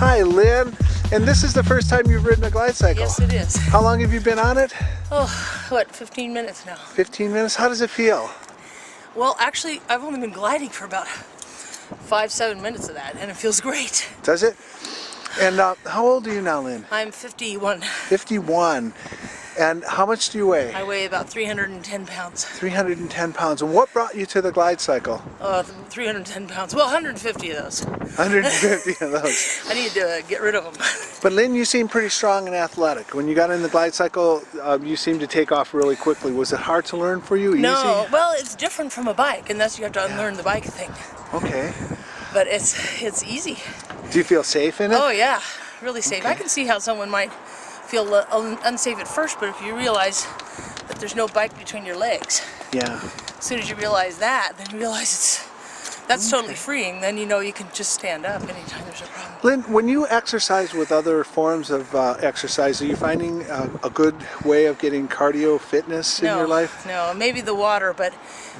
Hi, Lynn. And this is the first time you've ridden a GlideCycle? Yes, it is. How long have you been on it? Oh, what, 15 minutes now. 15 minutes? How does it feel? Well, actually, I've only been gliding for about 5-7 minutes of that, and it feels great. Does it? And how old are you now, Lynn? I'm 51. 51. And how much do you weigh? I weigh about 310 pounds. 310 pounds. And what brought you to the GlideCycle? 310 pounds. Well, 150 of those. 150 of those. I need to get rid of them. But Lynn, you seem pretty strong and athletic. When you got in the GlideCycle, you seemed to take off really quickly. Was it hard to learn for you? No, Easy? well, it's different from a bike, and that's you have to unlearn the bike thing. Okay. But it's easy. Do you feel safe in it? Oh yeah, really safe. Okay. I can see how someone might feel unsafe at first, but if you realize that there's no bike between your legs, Yeah. as soon as you realize that, then you realize that's totally freeing. Then you know you can just stand up anytime there's a problem. Lynn, when you exercise with other forms of exercise, are you finding a good way of getting cardio fitness in your life? No, maybe the water, but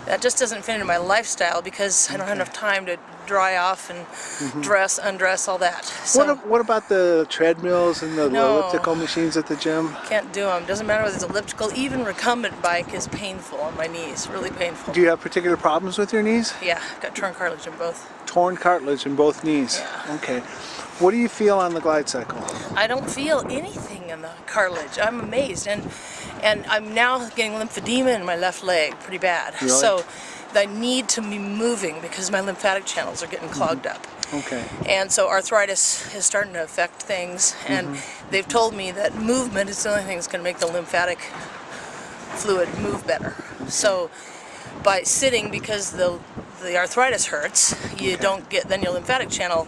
that just doesn't fit into my lifestyle because I don't have enough time to dry off and dress, undress, all that. So What about the treadmills and the No. elliptical machines at the gym? can't do them. Doesn't matter whether it's elliptical, even recumbent bike is painful on my knees, really painful. Do you have particular problems with your knees? Yeah, I've got torn cartilage in both. Torn cartilage in both knees. Yeah. Okay. What do you feel on the GlideCycle? I don't feel anything in the cartilage. I'm amazed, and I'm now getting lymphedema in my left leg pretty bad. Really? So I need to be moving because my lymphatic channels are getting clogged up. Okay. And so arthritis is starting to affect things, and they've told me that movement is the only thing that's going to make the lymphatic fluid move better. So by sitting, because the arthritis hurts, you don't get, then your lymphatic channel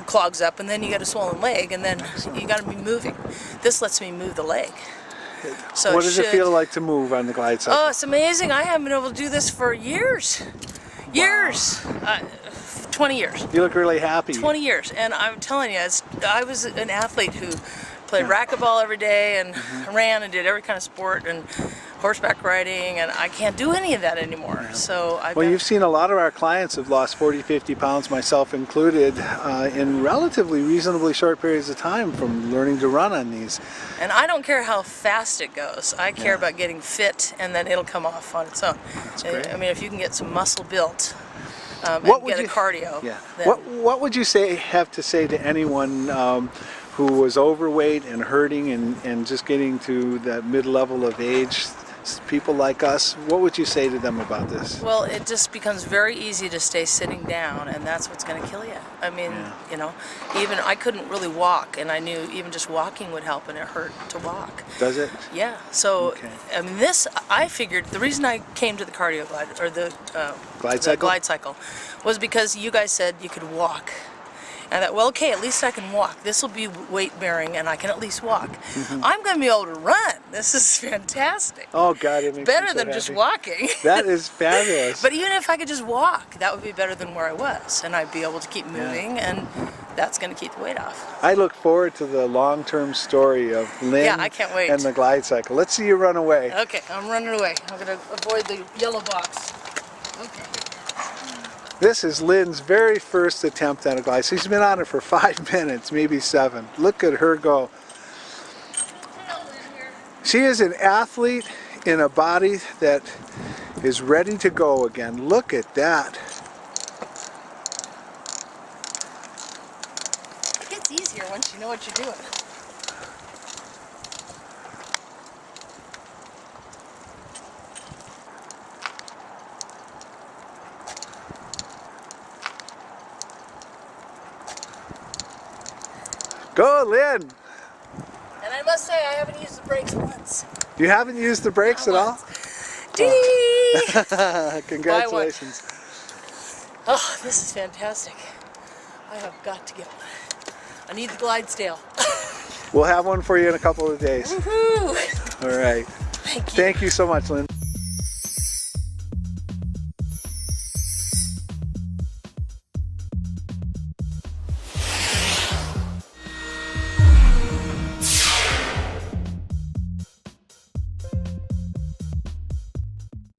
clogs up, and then you get a swollen leg, and then you got to be moving. This lets me move the leg. So What does it feel like to move on the GlideCycle? Oh, it's amazing. I haven't been able to do this for years. Years. 20 years. You look really happy. 20 years. And I'm telling you, I was an athlete who played racquetball every day and ran and did every kind of sport and horseback riding, and I can't do any of that anymore. So Well, you've seen a lot of our clients have lost 40, 50 pounds, myself included, in relatively reasonably short periods of time from learning to run on these. And I don't care how fast it goes. I care about getting fit, and then it'll come off on its own. That's great. I mean, if you can get some muscle built and What would get a you- cardio. Yeah. Then, What would you have to say to anyone who was overweight and hurting and just getting to that mid-level of age, people like us? What would you say to them about this? Well, it just becomes very easy to stay sitting down, and that's what's going to kill you. I mean, even I couldn't really walk, and I knew even just walking would help, and it hurt to walk. Does it? Yeah. So, Okay. I mean, I figured the reason I came to the cardio glide or the GlideCycle? GlideCycle was because you guys said you could walk. And I thought, well, okay, at least I can walk. This will be weight bearing, and I can at least walk. I'm going to be able to run. This is fantastic. Oh God, it makes Better me so than happy. just walking. That is fabulous. But even if I could just walk, that would be better than where I was, and I'd be able to keep moving, and that's going to keep the weight off. I look forward to the long-term story of Lynn Yeah, I can't wait. and the GlideCycle. Let's see you run away. Okay, I'm running away. I'm going to avoid the yellow box. Okay. This is Lynn's very first attempt at a GlideCycle. She's been on it for 5 minutes, maybe 7. Look at her go. She is an athlete in a body that is ready to go again. Look at that. It gets easier once you know what you're doing. Go, Lynn! And I must say, I haven't used the brakes once. You haven't used the brakes at all? Dee! Congratulations. Oh, this is fantastic. I have got to get one. I need the GlideCycle. We'll have one for you in a couple of days. Woohoo! All right. Thank you. Thank you so much, Lynn.